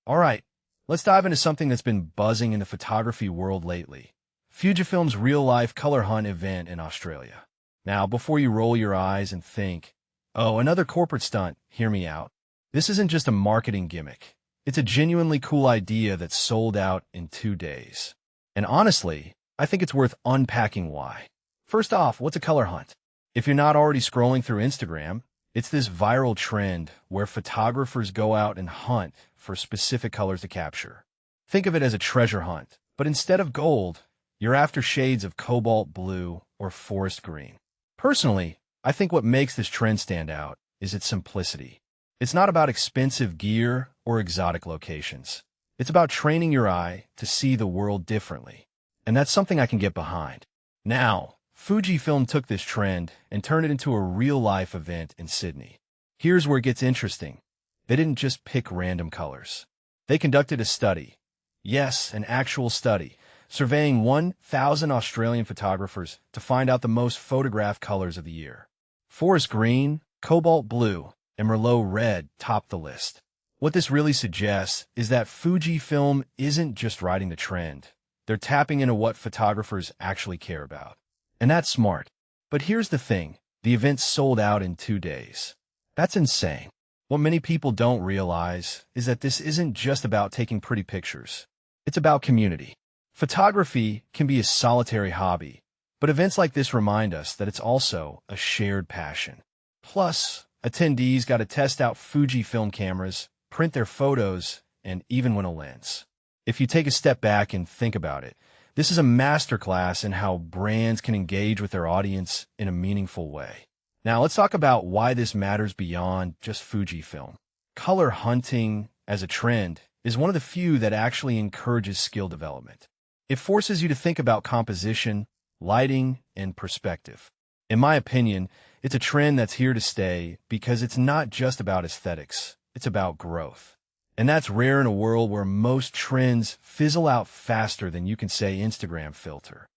All right, let's dive into something that's been buzzing in the photography world lately. Fujifilm's real-life color hunt event in Australia. Now, before you roll your eyes and think, oh, another corporate stunt, hear me out. This isn't just a marketing gimmick. It's a genuinely cool idea that sold out in 2 days. And honestly, I think it's worth unpacking why. First off, what's a color hunt? If you're not already scrolling through Instagram, it's this viral trend where photographers go out and hunt for specific colors to capture. Think of it as a treasure hunt, but instead of gold, you're after shades of cobalt blue or forest green. Personally, I think what makes this trend stand out is its simplicity. It's not about expensive gear or exotic locations. It's about training your eye to see the world differently. And that's something I can get behind. Now, Fujifilm took this trend and turned it into a real-life event in Sydney. Here's where it gets interesting. They didn't just pick random colors. They conducted a study. Yes, an actual study, surveying 1,000 Australian photographers to find out the most photographed colors of the year. Forest green, cobalt blue, and merlot red topped the list. What this really suggests is that Fujifilm isn't just riding the trend. They're tapping into what photographers actually care about. And that's smart. But here's the thing. The event sold out in 2 days. That's insane. What many people don't realize is that this isn't just about taking pretty pictures. It's about community. Photography can be a solitary hobby, but events like this remind us that it's also a shared passion. Plus, attendees got to test out Fujifilm cameras, print their photos, and even win a lens. If you take a step back and think about it, this is a masterclass in how brands can engage with their audience in a meaningful way. Now, let's talk about why this matters beyond just Fujifilm. Color hunting as a trend is one of the few that actually encourages skill development. It forces you to think about composition, lighting, and perspective. In my opinion, it's a trend that's here to stay because it's not just about aesthetics, it's about growth. And that's rare in a world where most trends fizzle out faster than you can say Instagram filter.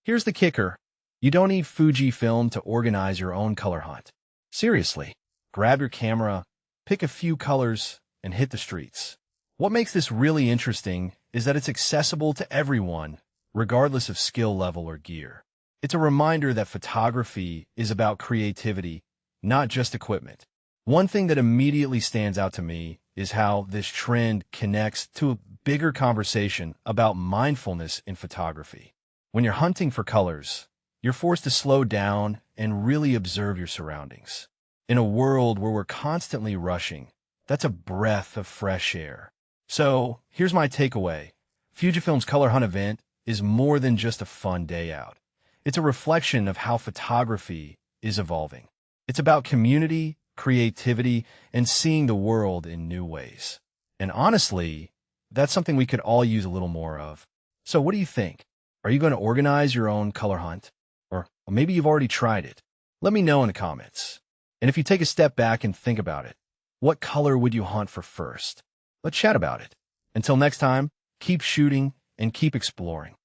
Here's the kicker. You don't need Fujifilm to organize your own color hunt. Seriously, grab your camera, pick a few colors, and hit the streets. What makes this really interesting is that it's accessible to everyone, regardless of skill level or gear. It's a reminder that photography is about creativity, not just equipment. One thing that immediately stands out to me is how this trend connects to a bigger conversation about mindfulness in photography. When you're hunting for colors, you're forced to slow down and really observe your surroundings. In a world where we're constantly rushing, that's a breath of fresh air. So, here's my takeaway. Fujifilm's Color Hunt event is more than just a fun day out. It's a reflection of how photography is evolving. It's about community, creativity, and seeing the world in new ways. And honestly, that's something we could all use a little more of. So what do you think? Are you going to organize your own color hunt? Or maybe you've already tried it. Let me know in the comments. And if you take a step back and think about it, what color would you hunt for first? Let's chat about it. Until next time, keep shooting and keep exploring.